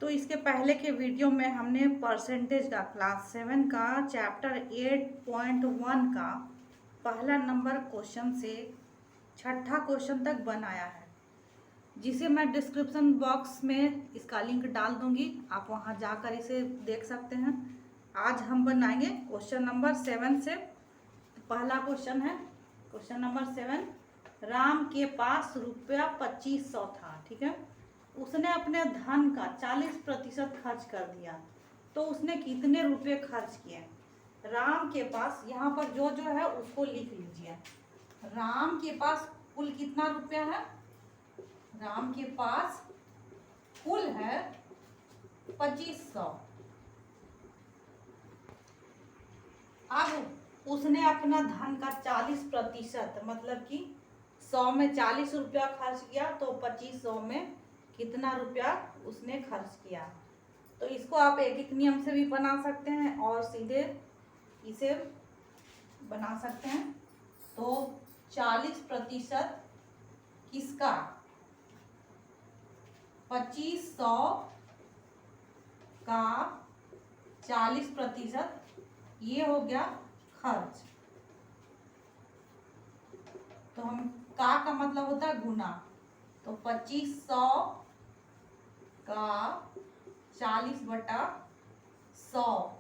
तो इसके पहले के वीडियो में हमने परसेंटेज का क्लास 7 का चैप्टर 8.1 का पहला नंबर क्वेश्चन से छठा क्वेश्चन तक बनाया है, जिसे मैं डिस्क्रिप्शन बॉक्स में इसका लिंक डाल दूंगी। आप वहां जाकर इसे देख सकते हैं। आज हम बनाएंगे क्वेश्चन नंबर 7 से। पहला क्वेश्चन है क्वेश्चन नंबर 7। राम के पास रुपया 2500 था, ठीक है। उसने अपने धन का 40% खर्च कर दिया, तो उसने कितने रुपए खर्च किए? राम के पास, यहाँ पर जो जो है उसको लिख लीजिए। राम के पास कुल कितना रुपया है? राम के पास कुल है 2500। अब उसने अपना धन का 40%, मतलब कि 100 में 40 रुपया खर्च किया, तो 2500 में कितना रुपया उसने खर्च किया? तो इसको आप एक एक नियम से भी बना सकते हैं और सीधे इसे बना सकते हैं। तो 40% किसका? 2500 का 40%, ये हो गया खर्च। तो हम का मतलब होता है गुना, तो 2500 का 40/100,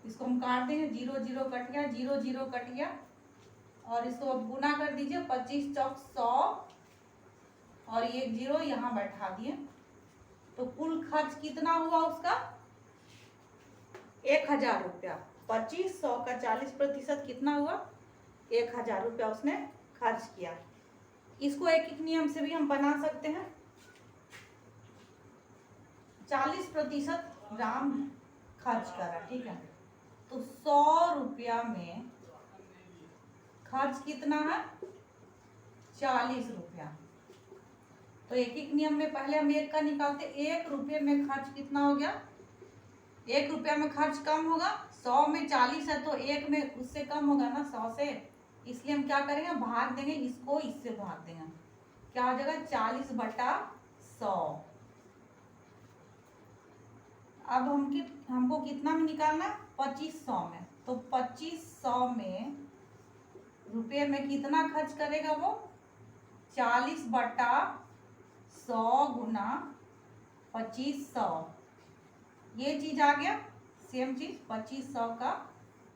इसको हम काट देंगे। 0 0 कट गया, 0 0 कट गया, और इसको अब गुना कर दीजिए। 25 चौक 100 और 1 0 यहाँ बैठा दिए, तो कुल खर्च कितना हुआ उसका? 1000 रुपया। 2500 का 40% कितना हुआ? 1000 रुपया उसने खर्च किया। इसको एक एक नियम से भी हम बना सकते हैं। 40% राम खर्च करा, ठीक है। तो 100 रुपया में खर्च कितना है? 40 रुपया। तो एक एक नियम में पहले हम एक का निकालते। 1 रुपये में खर्च कितना हो गया? 1 रुपया में खर्च कम होगा। 100 में 40 है, तो 1 में उससे कम होगा ना, 100 से। इसलिए हम क्या करेंगे? भाग देंगे, इसको इससे भाग देंगे। क्या हो जाएगा? 40/100। अब हमको कितना में निकालना है? 2500 में। तो 2500 में रुपये में कितना खर्च करेगा वो? 40/100 गुना 2500। ये चीज आ गया, सेम चीज। 2500 का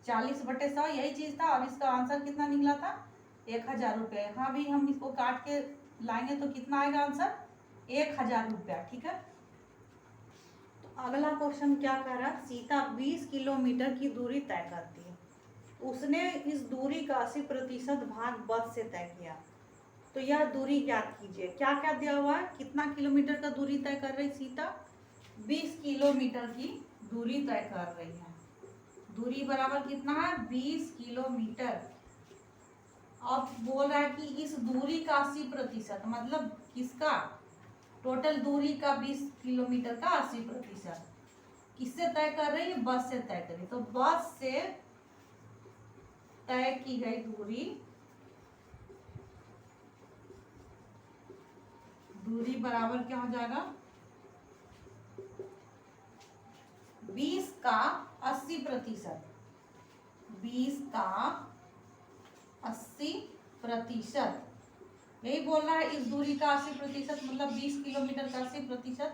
40/100 यही चीज था, और इसका आंसर कितना निकला था? 1000 रुपया। यहाँ भी हम इसको काट के लाएंगे तो कितना आएगा आंसर? 1000 रुपया, ठीक है। तो अगला क्वेश्चन क्या कह रहा है? सीता 20 किलोमीटर की दूरी तय करती है। उसने इस दूरी का 80% भाग बस से तय किया, तो यह दूरी ज्ञात कीजिए। क्या क्या दिया हुआ है? कितना किलोमीटर का दूरी तय कर रही सीता? 20 किलोमीटर की दूरी तय कर रही है। दूरी बराबर कितना है? 20 किलोमीटर। अब बोल रहा है कि इस दूरी का 80%, मतलब किसका? टोटल दूरी का 20 किलोमीटर का 80% किससे तय कर रही है? बस से तय कर रही है। तो बस से तय की गई दूरी बराबर क्या हो जाएगा? 20 का 80%। 20 का 80%, यही बोल रहा है। इस दूरी का 80%, मतलब 20 किलोमीटर का 80%।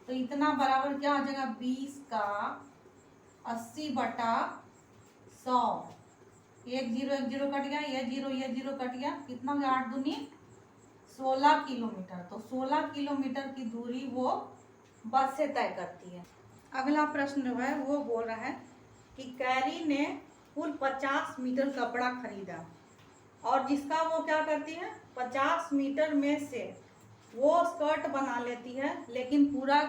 तो इतना बराबर क्या हो जाएगा? 20 का 80/100। 1 0 कट गया, ये 0 कट गया, कितना हो गया? 8 दूनी 16 किलोमीटर। तो 16 किलोमीटर की दूरी वो बस से तय करती है। अगला प्रश्न जो है वो बोल रहा है कि कैरी ने कुल 50 मीटर कपड़ा खरीदा, और जिसका वो क्या करती है? 50 मीटर में से वो स्कर्ट बना लेती है, लेकिन पूरा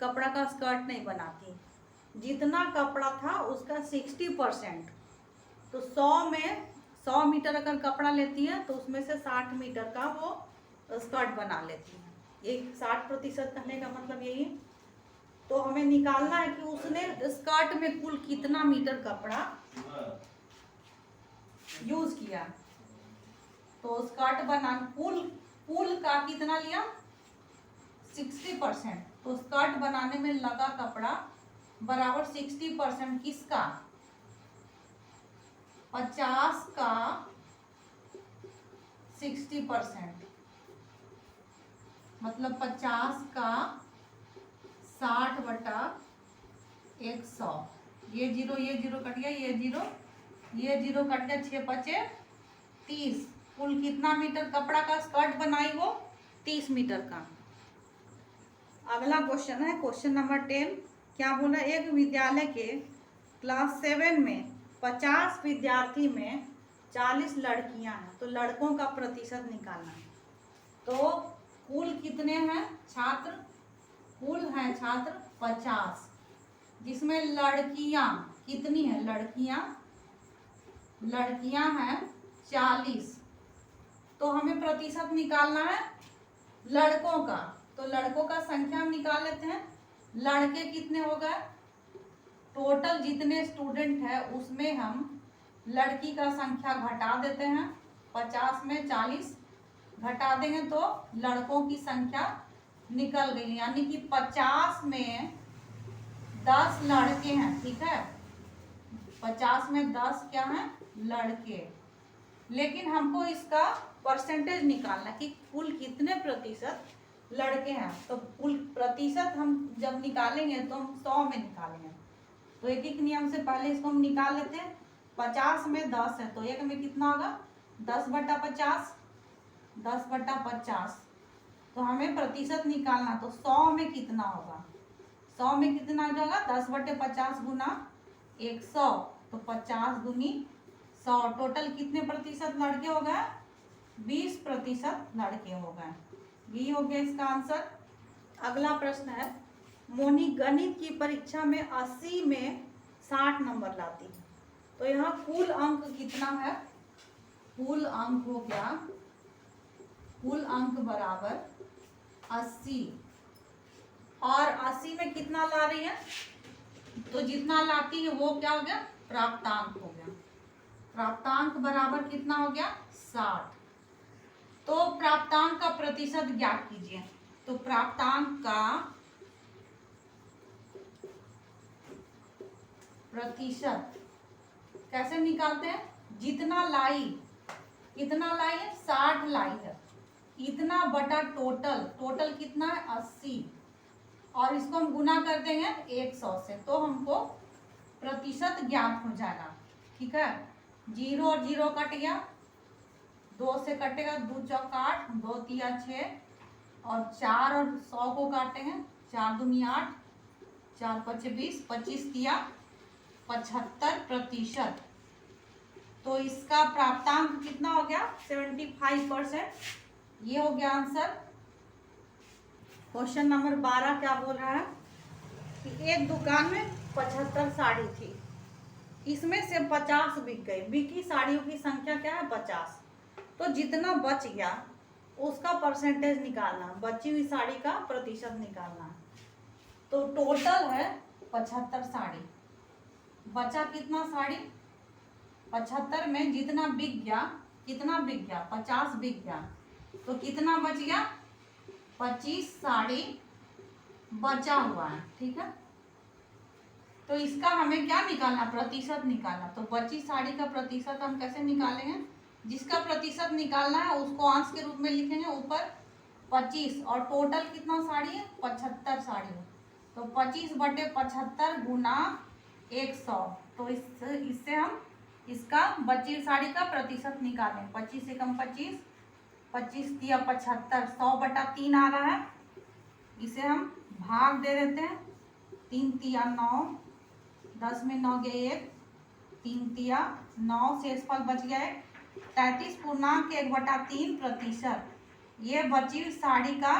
कपड़ा का स्कर्ट नहीं बनाती। जितना कपड़ा था उसका 60%। तो 100 मीटर अगर कपड़ा लेती है, तो उसमें से 60 मीटर का वो स्कर्ट बना लेती है। ये 60% कहने का मतलब यही है। तो हमें निकालना है कि उसने स्कर्ट में कुल कितना मीटर कपड़ा यूज किया। तो स्कर्ट बना कुल का कितना लिया? 60%, तो स्कर्ट बनाने में लगा कपड़ा बराबर 60% किसका? 50 का 60%, मतलब 50 का 60/100। ये जीरो कट गया, ये जीरो कट गया, 6 पचे 30। कुल कितना मीटर कपड़ा का स्कर्ट बनाई वो? 30 मीटर का। अगला क्वेश्चन है क्वेश्चन नंबर 10। क्या बोला? एक विद्यालय के क्लास 7 में 50 विद्यार्थी में 40 लड़कियां हैं, तो लड़कों का प्रतिशत निकालना है। तो कुल कितने हैं छात्र? कुल हैं छात्र 50, जिसमें लड़कियां कितनी हैं? लड़कियां हैं 40। तो हमें प्रतिशत निकालना है लड़कों का, तो लड़कों का संख्या हम निकाल लेते हैं। लड़के कितने हो गए? टोटल जितने स्टूडेंट है उसमें हम लड़की का संख्या घटा देते हैं। 50 में 40 घटा देंगे तो लड़कों की संख्या निकल गई, यानी कि 50 में 10 लड़के हैं। ठीक है, 50 में 10 क्या हैं? लड़के। लेकिन हमको इसका परसेंटेज निकालना कि कुल कितने प्रतिशत लड़के हैं। तो कुल प्रतिशत हम जब निकालेंगे तो हम 100 में निकालेंगे। तो एक एक नियम से पहले इसको हम निकाल लेते हैं। 50 में 10 है तो एक में कितना होगा? 10/50, 10/50। तो हमें प्रतिशत निकालना, तो 100 में कितना होगा? 100 में कितना आ जाएगा? 10/50 गुना 100, तो 50 गुनी 100। टोटल कितने प्रतिशत लड़के हो गए? 20% लड़के हो गए। यही हो गया इसका आंसर। अगला प्रश्न है, मोनी गणित की परीक्षा में 80 में 60 नंबर लाती है, तो यहाँ कुल अंक कितना है? कुल अंक हो गया, कुल अंक बराबर 80, और 80 में कितना ला रही है? तो जितना लाती है वो क्या हो गया? प्राप्तांक हो गया। प्राप्तांक बराबर कितना हो गया? 60। तो प्राप्तांक का प्रतिशत ज्ञात कीजिए। तो प्राप्तांक का प्रतिशत कैसे निकालते हैं? जितना लाई, कितना लाई है? 60 लाई है, इतना बटा टोटल, टोटल कितना है? 80, और इसको हम गुना कर देंगे 100 से, तो हमको प्रतिशत ज्ञात हो जाएगा। ठीक है, 0 और 0 कट गया, 2 से कटेगा, 2 चौक 8, 2 तिया 6, और 4 और 100 को काटेंगे, 4 दूनी 8, 4 पचे 20, 25 तिया 75%। तो इसका प्राप्तांक कितना हो गया? 75%। ये हो गया आंसर। क्वेश्चन नंबर 12 क्या बोल रहा है कि एक दुकान में 75 साड़ी थी, इसमें से 50 बिक गई। बिकी साड़ियों की संख्या क्या है? 50। तो जितना बच गया उसका परसेंटेज निकालना, बची हुई साड़ी का प्रतिशत निकालना। तो टोटल है 75 साड़ी, बचा कितना साड़ी? 75 में जितना बिक गया, कितना बिक गया? 50 बिक गया, तो कितना बच गया? 25 साड़ी बचा हुआ है। ठीक है, तो इसका हमें क्या निकालना? प्रतिशत निकालना। तो बची साड़ी का प्रतिशत हम कैसे निकालेंगे? जिसका प्रतिशत निकालना है उसको अंश के रूप में लिखेंगे, ऊपर 25, और टोटल कितना साड़ी है? 75 साड़ी है, तो 25/75 गुना 100। तो इससे हम इसका बची साड़ी का प्रतिशत निकालें। 25 से कम 25, 25 तिया 75, 100/3 आ रहा है, इसे हम भाग दे देते हैं। 3 तिया 9, 10 में 9 गए 1, 3 तिया 9, शेषफल बच गया 33.1/3%। ये बची हुई साड़ी का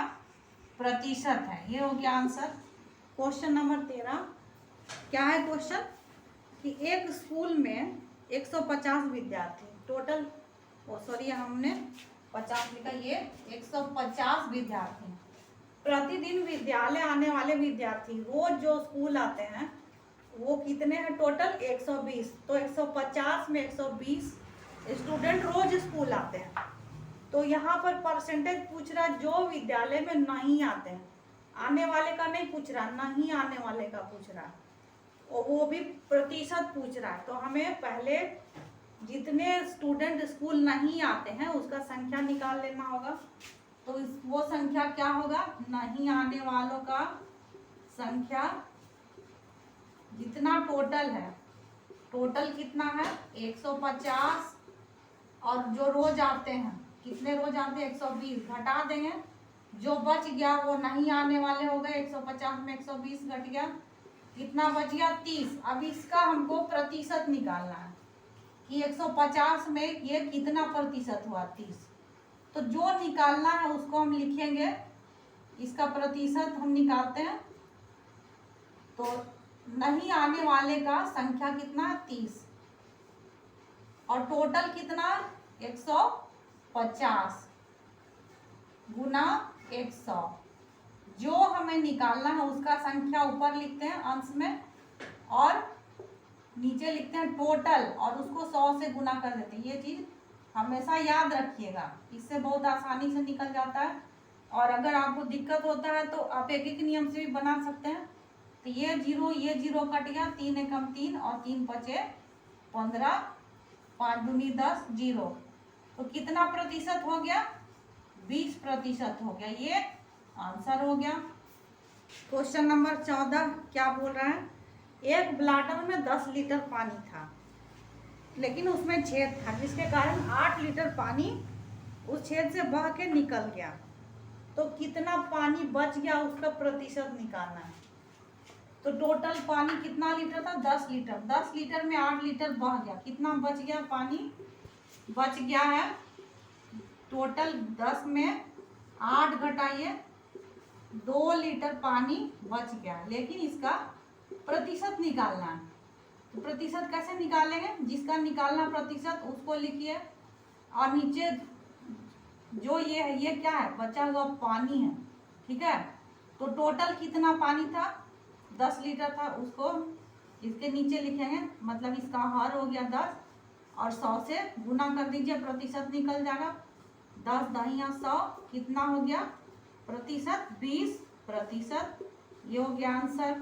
प्रतिशत है। ये हो गया आंसर। क्वेश्चन नंबर 13 क्या है? क्वेश्चन कि एक स्कूल में 150 विद्यार्थी टोटल, हमने 50 लिखा, ये 150 विद्यार्थी। प्रतिदिन विद्यालय आने वाले विद्यार्थी रोज जो स्कूल आते हैं वो कितने हैं? टोटल 120। तो 150 में 120 स्टूडेंट रोज स्कूल आते हैं। तो यहाँ पर परसेंटेज पूछ रहा है जो विद्यालय में नहीं आते हैं, आने वाले का नहीं पूछ रहा, नहीं आने वाले का पूछ रहा, और वो भी प्रतिशत पूछ रहा है। तो हमें पहले जितने स्टूडेंट स्कूल नहीं आते हैं उसका संख्या निकाल लेना होगा। तो वो संख्या क्या होगा, नहीं आने वालों का संख्या जितना टोटल है, टोटल कितना है 150, और जो रोज आते हैं, कितने रोज आते हैं 120, घटा देंगे, जो बच गया वो नहीं आने वाले हो गए, 150 में 120 घट गया, कितना बच गया 30। अब इसका हमको प्रतिशत निकालना है कि 150 में ये कितना प्रतिशत हुआ 30। तो जो निकालना है उसको हम लिखेंगे, इसका प्रतिशत हम निकालते हैं। तो नहीं आने वाले का संख्या कितना 30, और टोटल कितना 150 गुना 100। जो हमें निकालना है उसका संख्या ऊपर लिखते हैं अंश में, और नीचे लिखते हैं टोटल, और उसको 100 से गुना कर देते हैं। ये चीज हमेशा याद रखिएगा, इससे बहुत आसानी से निकल जाता है। और अगर आपको दिक्कत होता है तो आप एक एक नियम से भी बना सकते हैं। तो ये जीरो कट गया, 3 एकम 3 और 3 पचे 15, 5 दूनी 10, 0। तो कितना प्रतिशत हो गया 20% हो गया। ये आंसर हो गया। क्वेश्चन नंबर 14 क्या बोल रहा है, एक ब्लाडर में 10 लीटर पानी था, लेकिन उसमें छेद था जिसके कारण 8 लीटर पानी उस छेद से बह के निकल गया। तो कितना पानी बच गया उसका प्रतिशत निकालना है। तो टोटल पानी कितना लीटर था 10 लीटर, 10 लीटर में 8 लीटर बह गया, कितना बच गया पानी, बच गया है टोटल 10 में 8 घटाइए 2 लीटर पानी बच गया। लेकिन इसका प्रतिशत निकालना है। तो प्रतिशत कैसे निकालेंगे, जिसका निकालना प्रतिशत उसको लिखिए, और नीचे जो ये है ये क्या है बचा हुआ पानी है, ठीक है। तो टोटल कितना पानी था 10 लीटर था, उसको इसके नीचे लिखेंगे, मतलब इसका हर हो गया 10, और 100 से गुना कर दीजिए, प्रतिशत निकल जाएगा। 10 दहिया 100 कितना हो गया प्रतिशत 20%। ये हो गया आंसर।